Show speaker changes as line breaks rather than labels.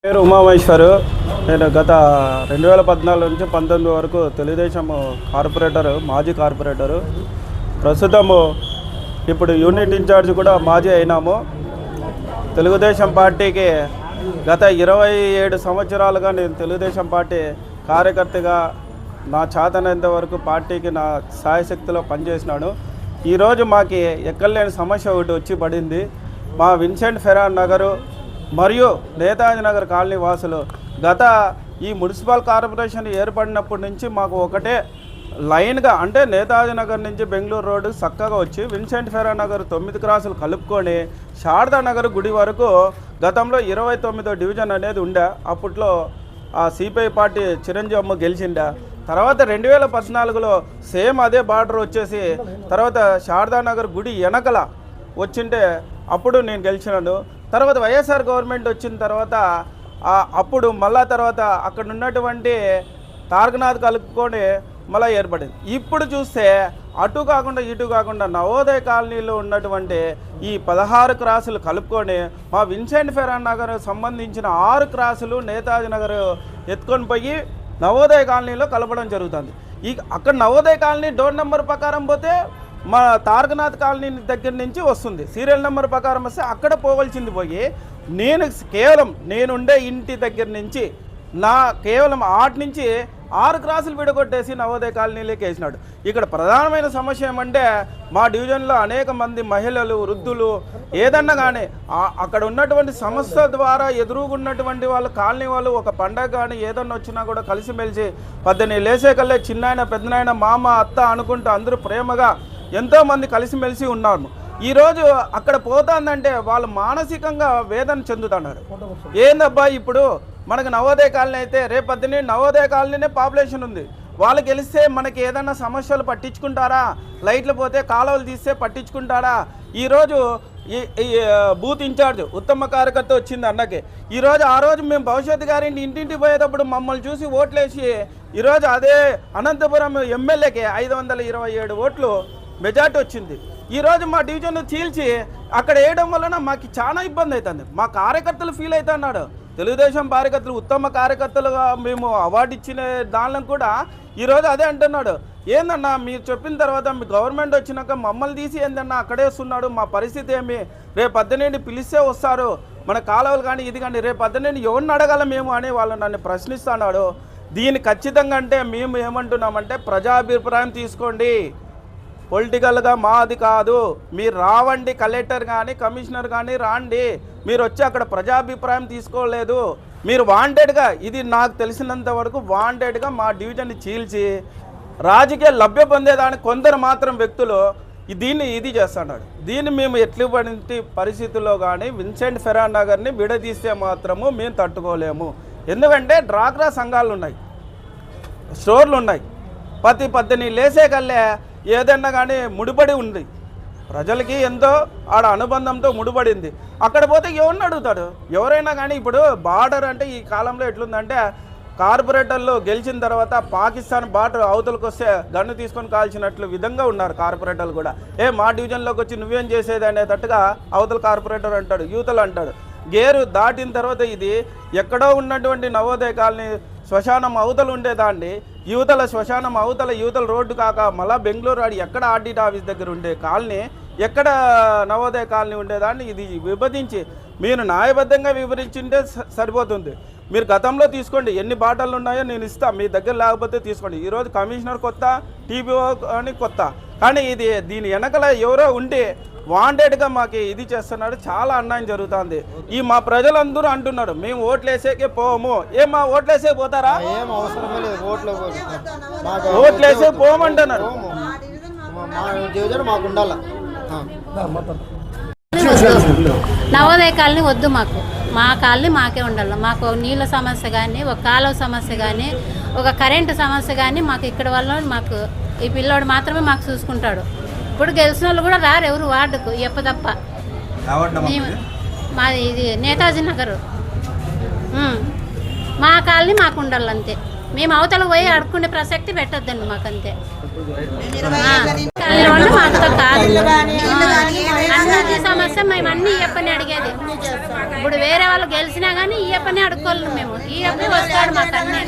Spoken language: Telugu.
పేరు ఉమామేశ్వరు. నేను గత 2014 నుంచి 19 వరకు తెలుగుదేశం కార్పొరేటర్, మాజీ కార్పొరేటరు. ప్రస్తుతము ఇప్పుడు యూనిట్ ఇన్ఛార్జ్ కూడా మాజీ అయినాము. తెలుగుదేశం పార్టీకి గత 27 సంవత్సరాలుగా నేను తెలుగుదేశం పార్టీ కార్యకర్తగా నా చేతనంత వరకు పార్టీకి నా సాయశక్తిలో పనిచేసినాను. ఈరోజు మాకు ఎక్కలేని సమస్య ఒకటి వచ్చి పడింది. మా విన్సెంట్ ఫెరాన్ నగరు మరియు నేతాజీ నగర్ కాలనీ వాసులు గత ఈ మున్సిపల్ కార్పొరేషన్ ఏర్పడినప్పటి నుంచి మాకు ఒకటే లైన్గా, అంటే నేతాజీ నగర్ నుంచి బెంగళూరు రోడ్డు చక్కగా వచ్చి విన్సెంట్ ఫెరాన్ నగర్ 9 క్రాసులు కలుపుకొని శారదా నగర్ గుడి వరకు గతంలో 29వ డివిజన్ అనేది ఉండే. అప్పట్లో ఆ సిపిఐ పార్టీ చిరంజీవి అమ్మ గెలిచిండా. తర్వాత 2014లో సేమ్ అదే బార్డర్ వచ్చేసి తర్వాత శారదా నగర్ గుడి వెనకల వచ్చింటే అప్పుడు నేను గెలిచినాను. తర్వాత వైఎస్ఆర్ గవర్నమెంట్ వచ్చిన తర్వాత అప్పుడు మళ్ళా తర్వాత అక్కడ ఉన్నటువంటి తారకనాథ్ కలుపుకొని మళ్ళీ ఏర్పడింది. ఇప్పుడు చూస్తే అటు కాకుండా ఇటు కాకుండా నవోదయ కాలనీలో ఉన్నటువంటి ఈ 16 క్రాసులు కలుపుకొని మా విన్సెంట్ ఫెరాన్ నగర్ సంబంధించిన 6 క్రాసులు నేతాజీ నగర్ ఎత్తుకొని పోయి నవోదయ కాలనీలో కలపడం జరుగుతుంది. అక్కడ నవోదయ కాలనీ డోర్ నెంబర్ ప్రకారం పోతే మా తారకనాథ్ కాలనీ దగ్గర నుంచి వస్తుంది. సీరియల్ నెంబర్ ప్రకారం వస్తే అక్కడ పోవలసింది పోయి నేను కేవలం నేనుండే ఇంటి దగ్గర నుంచి కేవలం 8 నుంచి 6 క్రాసులు విడగొట్టేసి నవోదయ కాలనీలోకి వేసినాడు. ఇక్కడ ప్రధానమైన సమస్య ఏమంటే మా డివిజన్లో అనేక మంది మహిళలు, వృద్ధులు ఏదన్నా కానీ అక్కడ ఉన్నటువంటి సంస్థ ద్వారా ఎదురుగున్నటువంటి వాళ్ళు కాలనీ వాళ్ళు ఒక పండగ కానీ ఏదన్నా వచ్చినా కూడా కలిసిమెలిసి 18 లేసే కల్లే చిన్నాయన, పెద్దనాయన, మామ, అత్త అనుకుంటూ అందరూ ప్రేమగా ఎంతోమంది కలిసిమెలిసి ఉన్నారు. ఈరోజు అక్కడ పోతుందంటే వాళ్ళు మానసికంగా వేదన చెందుతున్నారు. ఏందబ్బా ఇప్పుడు మనకు నవోదయ కాలనీ అయితే రేపొద్దునే నవోదయ కాలనీనే పాపులేషన్ ఉంది. వాళ్ళు గెలిస్తే మనకి ఏదన్నా సమస్యలు పట్టించుకుంటారా? లైట్లు పోతే కాలువలు తీస్తే పట్టించుకుంటారా? ఈరోజు ఈ బూత్ ఇన్ఛార్జ్ ఉత్తమ కార్యకర్త వచ్చింది అన్నకి. ఈరోజు ఆ రోజు మేము భవిష్యత్తు గారింటి ఇంటింటికి పోయేటప్పుడు మమ్మల్ని చూసి ఓట్లేసి ఈరోజు అదే అనంతపురం ఎమ్మెల్యేకి 527 ఓట్లు మెజార్టీ వచ్చింది. ఈరోజు మా డివిజన్ చీల్చి అక్కడ వేయడం వలన మాకు చాలా ఇబ్బంది అవుతుంది. మా కార్యకర్తలు ఫీల్ అవుతున్నాడు. తెలుగుదేశం కార్యకర్తలు ఉత్తమ కార్యకర్తలుగా మేము అవార్డు ఇచ్చిన దానిలో కూడా ఈరోజు అదే అంటున్నాడు. ఏందన్నా మీరు చెప్పిన తర్వాత మీ గవర్నమెంట్ వచ్చినాక మమ్మల్ని తీసి ఏందన్నా అక్కడే వస్తున్నాడు, మా పరిస్థితి ఏమి? రేపు 18 పిలిస్తే వస్తారు మన కాలువలు కానీ ఇది కానీ, రేపు 18 ఎవరిని అడగాల మేము అని వాళ్ళు నన్ను ప్రశ్నిస్తున్నాడు. దీన్ని ఖచ్చితంగా అంటే మేము ఏమంటున్నామంటే ప్రజాభిప్రాయం తీసుకోండి, పొలిటికల్గా మాది కాదు. మీరు రావండి, కలెక్టర్ కానీ కమిషనర్ కానీ రాండి. మీరు వచ్చి అక్కడ ప్రజాభిప్రాయం తీసుకోలేదు. మీరు వాంటెడ్గా, ఇది నాకు తెలిసినంత వరకు వాంటెడ్గా మా డివిజన్ని చీల్చి రాజకీయ లభ్య పొందేదానికి కొందరు మాత్రం వ్యక్తులు ఇది చేస్తున్నాడు. దీన్ని మేము ఎటువంటి పరిస్థితుల్లో కానీ విన్సెంట్ ఫెరాన్ నగర్ని విడదీస్తే మాత్రము మేము తట్టుకోలేము. ఎందుకంటే డ్వాక్రా సంఘాలు ఉన్నాయి, స్టోర్లు ఉన్నాయి. 18 లేసే కల్లే ఏదన్నా కానీ ముడిపడి ఉంది. ప్రజలకి ఎంతో ఆడ అనుబంధంతో ముడిపడింది. అక్కడ పోతే ఎవరిని అడుగుతాడు? ఎవరైనా కానీ ఇప్పుడు బార్డర్ అంటే ఈ కాలంలో ఎట్లుందంటే కార్పొరేటర్లు గెలిచిన తర్వాత పాకిస్తాన్ బార్డర్ అవతలకు వస్తే గన్ను తీసుకొని కాల్చినట్లు విధంగా ఉన్నారు కార్పొరేటర్లు కూడా. మా డివిజన్లోకి వచ్చి నువ్వేం చేసేది అనేటట్టుగా అవతల కార్పొరేటర్ అంటాడు, యువతలు అంటాడు. గేరు దాటిన తర్వాత ఇది ఎక్కడో ఉన్నటువంటి నవోదయ కాలనీ శ్మశానం అవతలు ఉండేదాన్ని, యువతల శ్మశానం అవతల యువతల రోడ్డు కాక మళ్ళీ బెంగళూరు ఆడి ఎక్కడ ఆర్డీటీ ఆఫీస్ దగ్గర ఉండే కాలనీ, ఎక్కడ నవోదయ కాలనీ ఉండేదాన్ని ఇది విభజించి మీరు న్యాయబద్ధంగా వివరించింటే సరిపోతుంది. మీరు గతంలో తీసుకోండి, ఎన్ని బాటలు ఉన్నాయో నేను ఇస్తాను, మీ దగ్గర లేకపోతే తీసుకోండి. ఈరోజు కమిషనర్ కొత్త, టీబీఓ అని కొత్త, కానీ దీని వెనకల ఎవరో ఉండి వాంటెడ్గా మాకు ఇది చేస్తున్నాడు. చాలా అన్యాయం జరుగుతుంది. మా ప్రజలందరూ అంటున్నారు మేము ఓట్లేసేకే పోము. మా ఓట్లేసే పోతారా? ఓట్లేసే పోమంటున్నారు.
నవోదయ కాలనీ వద్దు మాకు. మా కాలనీ మాకే ఉండాలి. మాకు నీళ్ళ సమస్య కానీ, ఒక కాలువ సమస్య కానీ, ఒక కరెంటు సమస్య కానీ మాకు ఇక్కడ వల్ల మాకు ఈ పిల్లోడు మాత్రమే మాకు చూసుకుంటాడు. ఇప్పుడు గెలిచిన వాళ్ళు కూడా రారు ఎవరు వార్డుకు ఎప్పదప్ప. మాది ఇది నేతాజీ నగర్. మా కాలనీ మాకు ఉండాలంతే. మేము అవతల పోయి అడుక్కునే ప్రసక్తి పెట్టొద్దండి మాకంతే. మాతో కాదు సమస్య మేము అన్నీ చెప్పని అడిగేది. ఇప్పుడు వేరే వాళ్ళు గెలిచినా కానీ ఈ అప్పనే అడుక్కోలేము మేము, ఈ అప్పనే వస్తాడు మాకు అన్నీ.